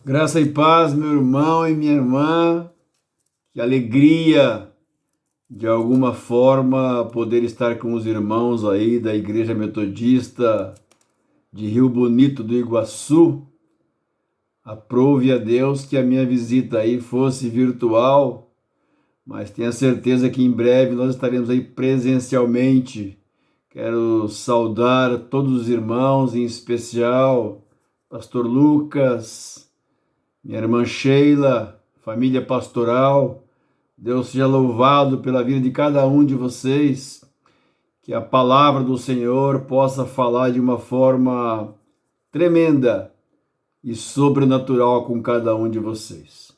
Graça e paz, meu irmão e minha irmã. Que alegria, de alguma forma, poder estar com os irmãos aí da Igreja Metodista de Rio Bonito do Iguaçu. Aprove a Deus que a minha visita aí fosse virtual, mas tenha certeza que em breve nós estaremos aí presencialmente. Quero saudar todos os irmãos, em especial Pastor Lucas, minha irmã Sheila, família pastoral. Deus seja louvado pela vida de cada um de vocês, que a palavra do Senhor possa falar de uma forma tremenda e sobrenatural com cada um de vocês.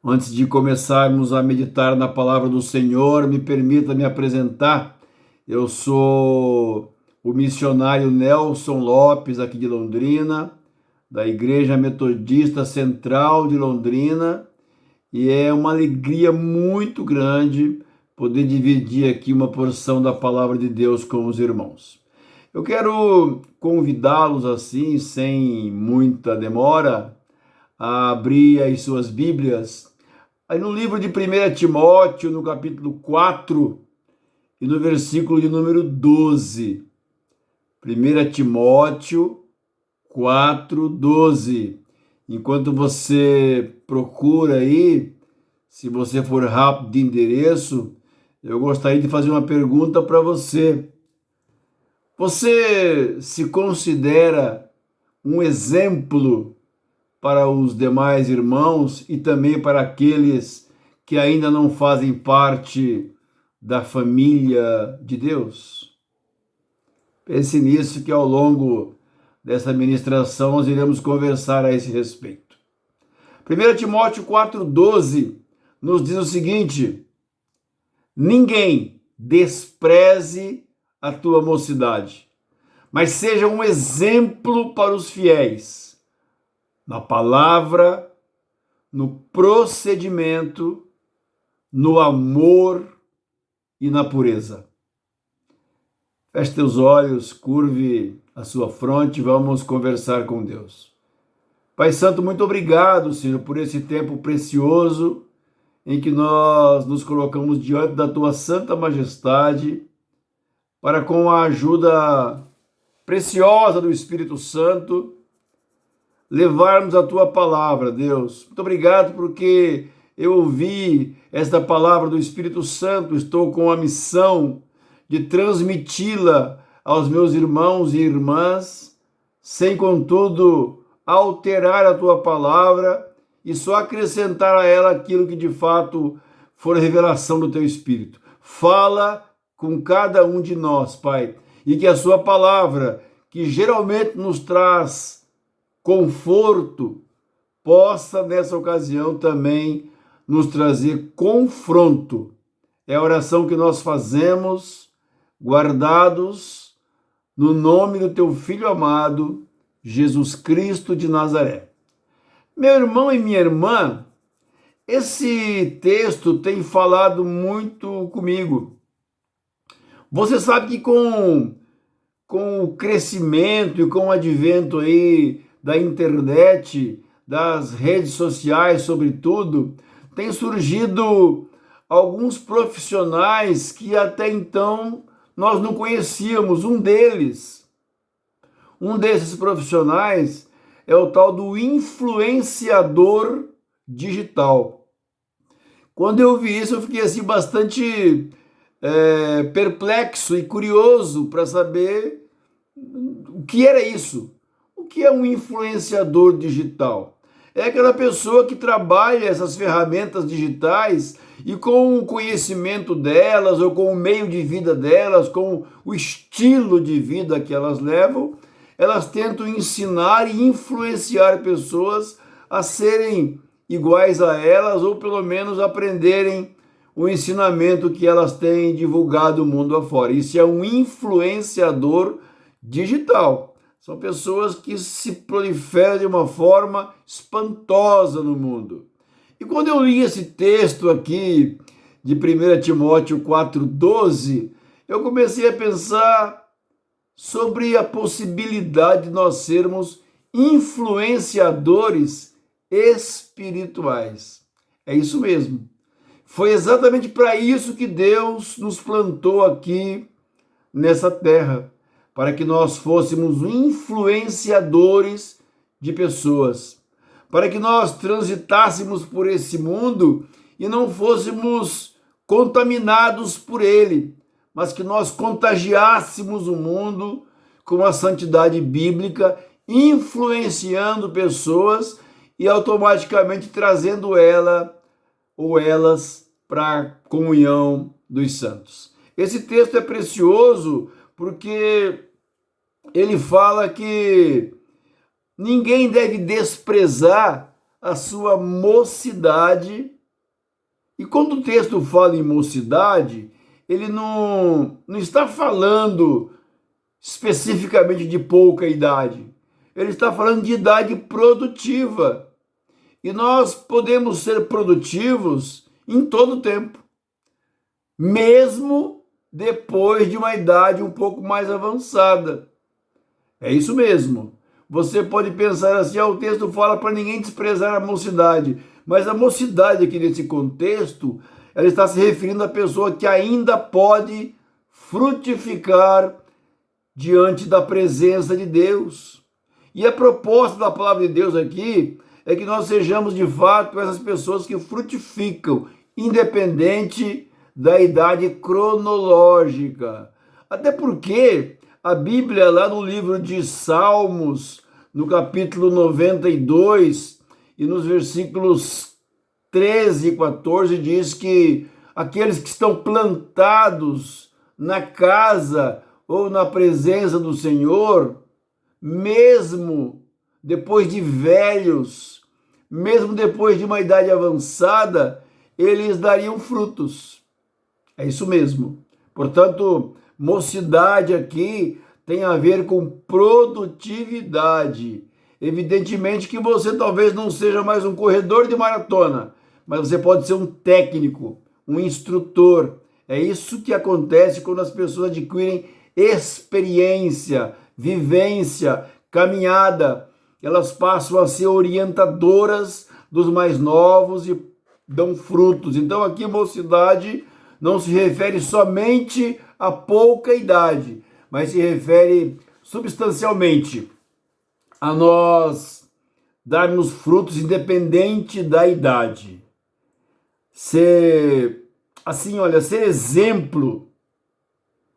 Antes de começarmos a meditar na palavra do Senhor, me permita me apresentar. Eu sou o missionário Nelson Lopes, aqui de Londrina, da Igreja Metodista Central de Londrina, e é uma alegria muito grande poder dividir aqui uma porção da palavra de Deus com os irmãos. Eu quero convidá-los assim, sem muita demora, a abrir as suas Bíblias, aí no livro de 1 Timóteo, no capítulo 4 e no versículo de número 12. 1 Timóteo 4:12. Enquanto você procura aí, se você for rápido de endereço, eu gostaria de fazer uma pergunta para você. Você se considera um exemplo para os demais irmãos e também para aqueles que ainda não fazem parte da família de Deus? Pense nisso, que ao longo dessa ministração nós iremos conversar a esse respeito. 1 Timóteo 4:12 nos diz o seguinte: ninguém despreze a tua mocidade, mas seja um exemplo para os fiéis, na palavra, no procedimento, no amor e na pureza. Feche teus olhos, curve a sua fronte, vamos conversar com Deus. Pai Santo, muito obrigado, Senhor, por esse tempo precioso em que nós nos colocamos diante da Tua Santa Majestade para, com a ajuda preciosa do Espírito Santo, levarmos a Tua palavra, Deus. Muito obrigado porque eu ouvi esta palavra do Espírito Santo, estou com a missão de transmiti-la aos meus irmãos e irmãs, sem, contudo, alterar a Tua palavra e só acrescentar a ela aquilo que de fato for revelação do Teu Espírito. Fala com cada um de nós, Pai, e que a Sua palavra, que geralmente nos traz conforto, possa nessa ocasião também nos trazer confronto. É a oração que nós fazemos, guardados no nome do Teu Filho amado, Jesus Cristo de Nazaré. Meu irmão e minha irmã, esse texto tem falado muito comigo. Você sabe que com o crescimento e com o advento aí da internet, das redes sociais, sobretudo, tem surgido alguns profissionais que até então nós não conhecíamos. Um desses profissionais é o tal do influenciador digital. Quando eu vi isso, eu fiquei assim bastante perplexo e curioso para saber o que era isso. O que é um influenciador digital? É aquela pessoa que trabalha essas ferramentas digitais e com o conhecimento delas, ou com o meio de vida delas, com o estilo de vida que elas levam, elas tentam ensinar e influenciar pessoas a serem iguais a elas, ou pelo menos aprenderem o ensinamento que elas têm divulgado mundo afora. Isso é um influenciador digital. São pessoas que se proliferam de uma forma espantosa no mundo. E quando eu li esse texto aqui de 1 Timóteo 4:12, eu comecei a pensar sobre a possibilidade de nós sermos influenciadores espirituais. É isso mesmo. Foi exatamente para isso que Deus nos plantou aqui nessa terra, para que nós fôssemos influenciadores de pessoas, para que nós transitássemos por esse mundo e não fôssemos contaminados por ele, mas que nós contagiássemos o mundo com a santidade bíblica, influenciando pessoas e automaticamente trazendo ela ou elas para a comunhão dos santos. Esse texto é precioso porque ele fala que ninguém deve desprezar a sua mocidade. E quando o texto fala em mocidade, ele não está falando especificamente de pouca idade. Ele está falando de idade produtiva. E nós podemos ser produtivos em todo tempo, mesmo depois de uma idade um pouco mais avançada. É isso mesmo. Você pode pensar assim, o texto fala para ninguém desprezar a mocidade, mas a mocidade aqui nesse contexto, ela está se referindo à pessoa que ainda pode frutificar diante da presença de Deus. E a proposta da palavra de Deus aqui é que nós sejamos de fato essas pessoas que frutificam, independente da idade cronológica. Até porque a Bíblia, lá no livro de Salmos, no capítulo 92, e nos versículos 13 e 14, diz que aqueles que estão plantados na casa ou na presença do Senhor, mesmo depois de velhos, mesmo depois de uma idade avançada, eles dariam frutos. É isso mesmo. Portanto, mocidade aqui tem a ver com produtividade. Evidentemente que você talvez não seja mais um corredor de maratona, mas você pode ser um técnico, um instrutor. É isso que acontece quando as pessoas adquirem experiência, vivência, caminhada. Elas passam a ser orientadoras dos mais novos e dão frutos. Então aqui mocidade não se refere somente a pouca idade, mas se refere substancialmente a nós darmos frutos independente da idade. Ser exemplo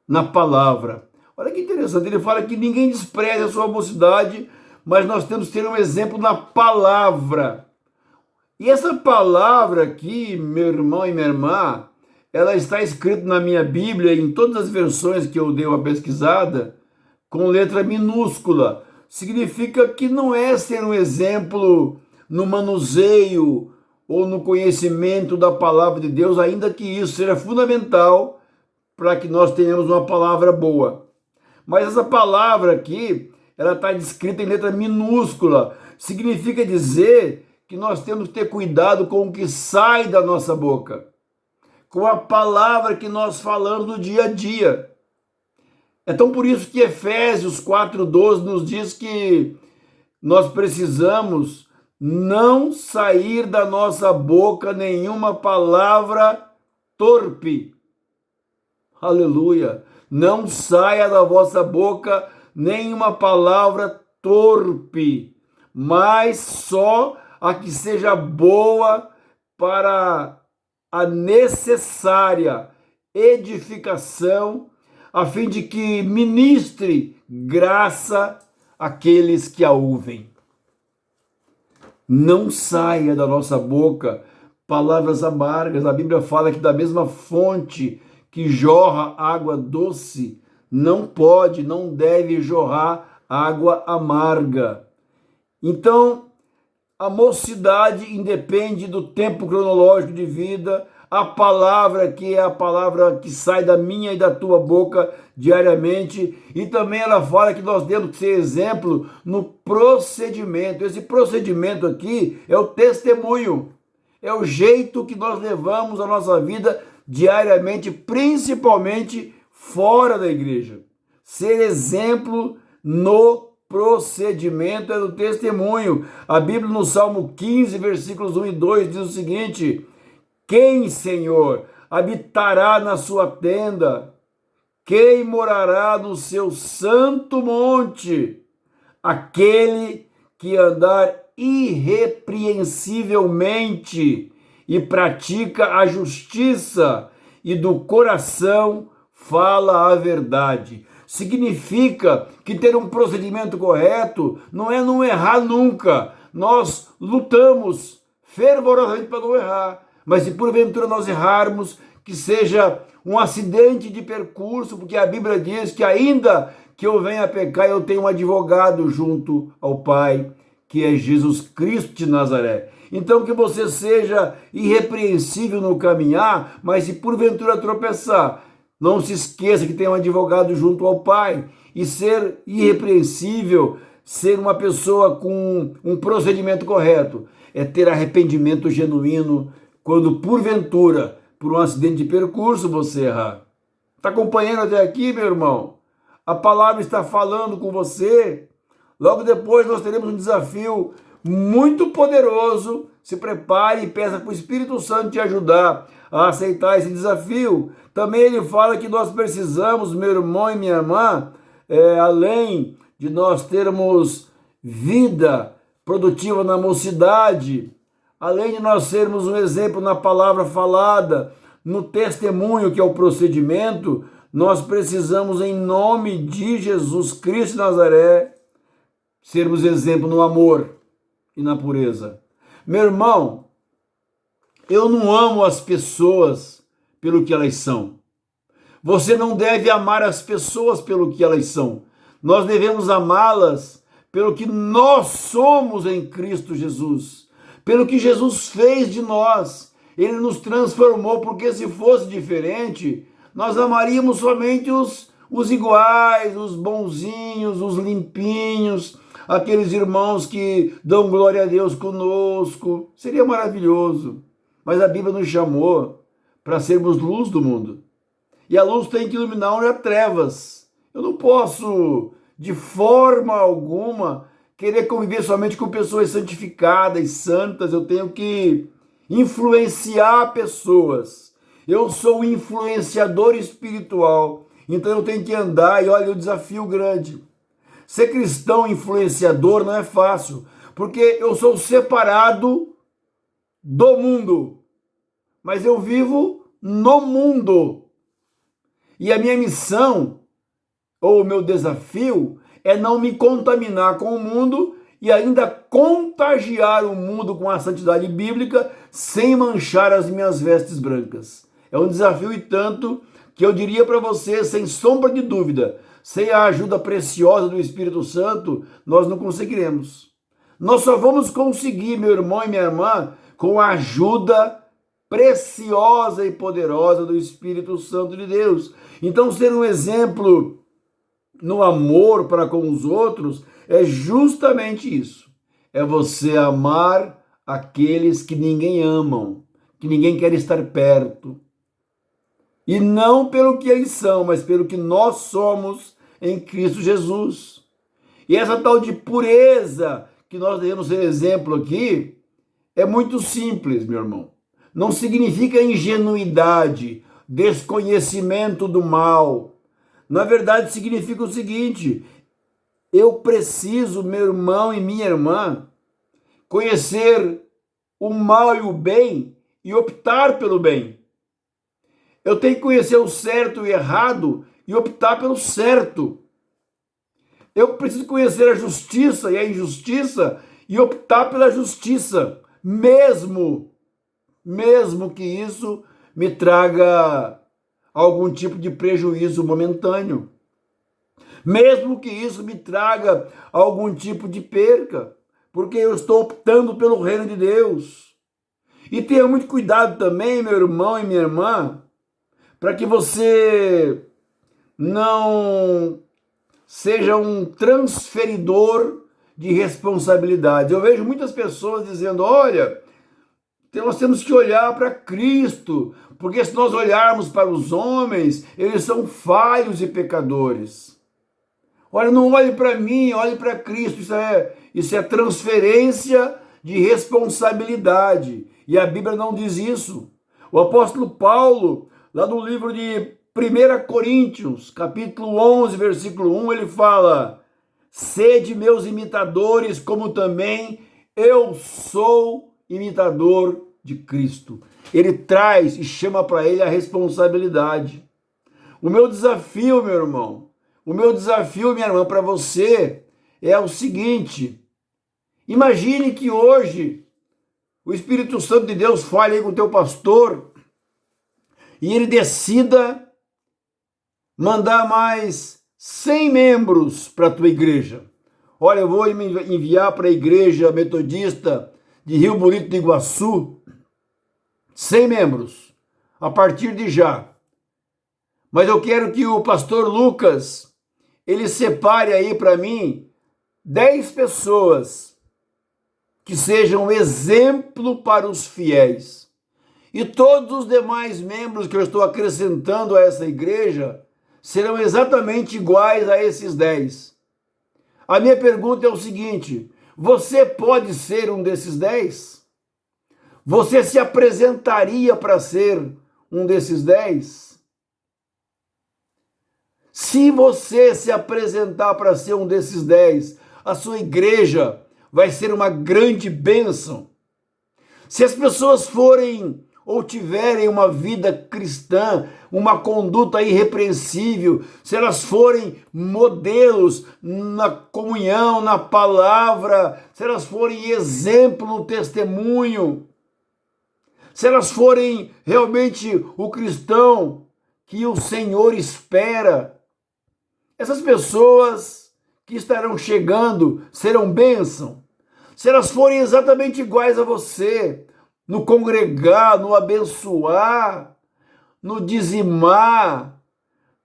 na palavra. Olha que interessante, ele fala que ninguém despreze a sua mocidade, mas nós temos que ter um exemplo na palavra. E essa palavra aqui, meu irmão e minha irmã, ela está escrita na minha Bíblia, em todas as versões que eu dei uma pesquisada, com letra minúscula. Significa que não é ser um exemplo no manuseio ou no conhecimento da palavra de Deus, ainda que isso seja fundamental para que nós tenhamos uma palavra boa. Mas essa palavra aqui, ela está descrita em letra minúscula. Significa dizer que nós temos que ter cuidado com o que sai da nossa boca, com a palavra que nós falamos no dia a dia. Então, por isso que Efésios 4:12 nos diz que nós precisamos não sair da nossa boca nenhuma palavra torpe. Aleluia! Não saia da vossa boca nenhuma palavra torpe, mas só a que seja boa para a necessária edificação, a fim de que ministre graça àqueles que a ouvem. Não saia da nossa boca palavras amargas. A Bíblia fala que da mesma fonte que jorra água doce, não deve jorrar água amarga. Então, a mocidade independe do tempo cronológico de vida. A palavra que é a palavra que sai da minha e da tua boca diariamente. E também ela fala que nós temos que ser exemplo no procedimento. Esse procedimento aqui é o testemunho. É o jeito que nós levamos a nossa vida diariamente, principalmente fora da igreja. Ser exemplo no procedimento é do testemunho. A Bíblia no Salmo 15, versículos 1 e 2 diz o seguinte: quem, Senhor, habitará na sua tenda? Quem morará no seu santo monte? Aquele que andar irrepreensivelmente e pratica a justiça e do coração fala a verdade. Significa que ter um procedimento correto não é não errar nunca. Nós lutamos fervorosamente para não errar, mas se porventura nós errarmos, que seja um acidente de percurso, porque a Bíblia diz que ainda que eu venha a pecar, eu tenho um advogado junto ao Pai, que é Jesus Cristo de Nazaré. Então que você seja irrepreensível no caminhar, mas se porventura tropeçar, não se esqueça que tem um advogado junto ao Pai. E ser irrepreensível, ser uma pessoa com um procedimento correto, é ter arrependimento genuíno quando porventura, por um acidente de percurso, você errar. Está acompanhando até aqui, meu irmão? A palavra está falando com você. Logo depois nós teremos um desafio muito poderoso. Se prepare e peça para o Espírito Santo te ajudar a aceitar esse desafio. Também ele fala que nós precisamos, meu irmão e minha irmã, além de nós termos vida produtiva na mocidade, além de nós sermos um exemplo na palavra falada, no testemunho, que é o procedimento, nós precisamos, em nome de Jesus Cristo de Nazaré, sermos exemplo no amor e na pureza. Meu irmão, eu não amo as pessoas pelo que elas são. Você não deve amar as pessoas pelo que elas são. Nós devemos amá-las pelo que nós somos em Cristo Jesus, pelo que Jesus fez de nós. Ele nos transformou, porque se fosse diferente, nós amaríamos somente os iguais, os bonzinhos, os limpinhos, aqueles irmãos que dão glória a Deus conosco. Seria maravilhoso. Mas a Bíblia nos chamou para sermos luz do mundo. E a luz tem que iluminar onde há trevas. Eu não posso, de forma alguma, querer conviver somente com pessoas santificadas, santas. Eu tenho que influenciar pessoas. Eu sou um influenciador espiritual. Então eu tenho que andar, e olha o desafio grande. Ser cristão influenciador não é fácil, porque eu sou separado do mundo, mas eu vivo no mundo. E a minha missão, ou o meu desafio, é não me contaminar com o mundo e ainda contagiar o mundo com a santidade bíblica sem manchar as minhas vestes brancas. É um desafio e tanto que eu diria para você, sem sombra de dúvida, sem a ajuda preciosa do Espírito Santo, nós não conseguiremos. Nós só vamos conseguir, meu irmão e minha irmã, com a ajuda preciosa e poderosa do Espírito Santo de Deus. Então, ser um exemplo no amor para com os outros é justamente isso. É você amar aqueles que ninguém amam, que ninguém quer estar perto. E não pelo que eles são, mas pelo que nós somos em Cristo Jesus. E essa tal de pureza que nós devemos ser exemplo aqui é muito simples, meu irmão. Não significa ingenuidade, desconhecimento do mal. Na verdade, significa o seguinte: eu preciso, meu irmão e minha irmã, conhecer o mal e o bem e optar pelo bem. Eu tenho que conhecer o certo e o errado e optar pelo certo. Eu preciso conhecer a justiça e a injustiça e optar pela justiça, mesmo que isso me traga algum tipo de prejuízo momentâneo, mesmo que isso me traga algum tipo de perca, porque eu estou optando pelo reino de Deus. E tenha muito cuidado também, meu irmão e minha irmã, para que você não seja um transferidor de responsabilidade. Eu vejo muitas pessoas dizendo: olha, nós temos que olhar para Cristo, porque se nós olharmos para os homens, eles são falhos e pecadores. Olha, não olhe para mim, olhe para Cristo. Isso é transferência de responsabilidade. E a Bíblia não diz isso. O apóstolo Paulo, lá no livro de 1 Coríntios, capítulo 11, versículo 1, ele fala: sede meus imitadores, como também eu sou imitador de Cristo. Ele traz e chama para ele a responsabilidade. O meu desafio, meu irmão, o meu desafio, minha irmã, para você é o seguinte: imagine que hoje o Espírito Santo de Deus fale aí com o teu pastor e ele decida mandar mais 100 membros para a tua igreja. Olha, eu vou enviar para a igreja metodista de Rio Bonito do Iguaçu 100 membros, a partir de já. Mas eu quero que o pastor Lucas, ele separe aí para mim 10 pessoas que sejam exemplo para os fiéis. E todos os demais membros que eu estou acrescentando a essa igreja serão exatamente iguais a esses 10. A minha pergunta é o seguinte: você pode ser um desses 10? Você se apresentaria para ser um desses 10? Se você se apresentar para ser um desses 10, a sua igreja vai ser uma grande bênção. Se as pessoas forem ou tiverem uma vida cristã, uma conduta irrepreensível, se elas forem modelos na comunhão, na palavra, se elas forem exemplo no testemunho, se elas forem realmente o cristão que o Senhor espera, essas pessoas que estarão chegando serão bênção. Se elas forem exatamente iguais a você, no congregar, no abençoar, no dizimar,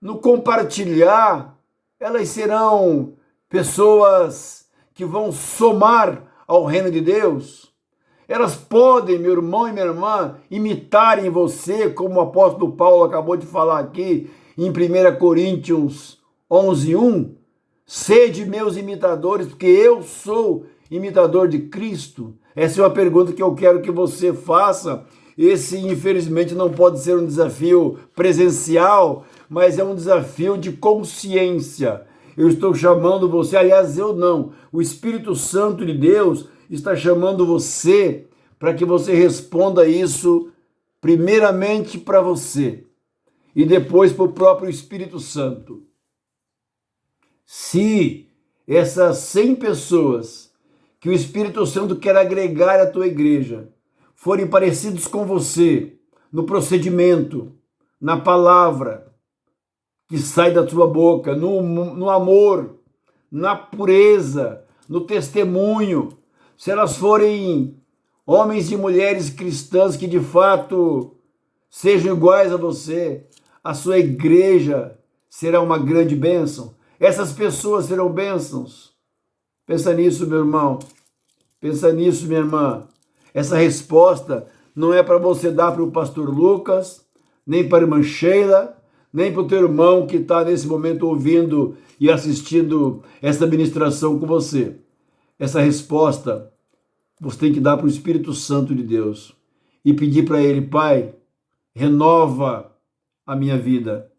no compartilhar, elas serão pessoas que vão somar ao reino de Deus. Elas podem, meu irmão e minha irmã, imitarem você, como o apóstolo Paulo acabou de falar aqui em 1 Coríntios 11:1. Sede meus imitadores, porque eu sou imitador de Cristo. Essa é uma pergunta que eu quero que você faça. Esse, infelizmente, não pode ser um desafio presencial, mas é um desafio de consciência. Eu estou chamando você, aliás, eu não. O Espírito Santo de Deus está chamando você para que você responda isso primeiramente para você e depois para o próprio Espírito Santo. Se essas 100 pessoas que o Espírito Santo quer agregar à tua igreja forem parecidos com você no procedimento, na palavra que sai da tua boca, no amor, na pureza, no testemunho, se elas forem homens e mulheres cristãs que de fato sejam iguais a você, a sua igreja será uma grande bênção. Essas pessoas serão bênçãos. Pensa nisso, meu irmão. Pensa nisso, minha irmã. Essa resposta não é para você dar para o pastor Lucas, nem para a irmã Sheila, nem para o teu irmão que está nesse momento ouvindo e assistindo essa ministração com você. Essa resposta você tem que dar para o Espírito Santo de Deus e pedir para ele: Pai, renova a minha vida,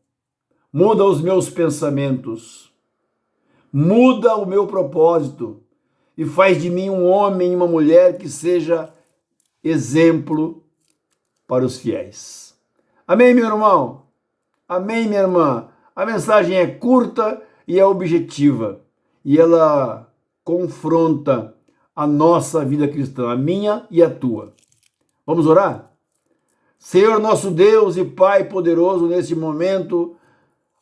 muda os meus pensamentos, muda o meu propósito e faz de mim um homem e uma mulher que seja exemplo para os fiéis. Amém, meu irmão? Amém, minha irmã? A mensagem é curta e é objetiva e ela confronta a nossa vida cristã, a minha e a tua. Vamos orar? Senhor nosso Deus e Pai poderoso, neste momento,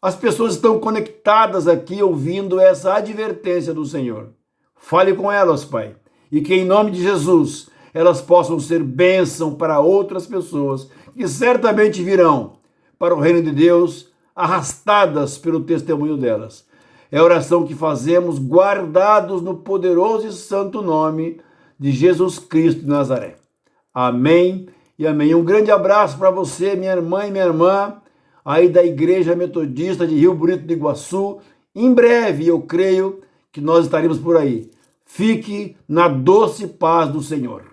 as pessoas estão conectadas aqui ouvindo essa advertência do Senhor. Fale com elas, Pai, e que em nome de Jesus elas possam ser bênção para outras pessoas que certamente virão para o reino de Deus arrastadas pelo testemunho delas. É a oração que fazemos guardados no poderoso e santo nome de Jesus Cristo de Nazaré. Amém e amém. Um grande abraço para você, minha irmã e minha irmã, aí da Igreja Metodista de Rio Bonito do Iguaçu, Em breve, eu creio que nós estaremos por aí. Fique na doce paz do Senhor.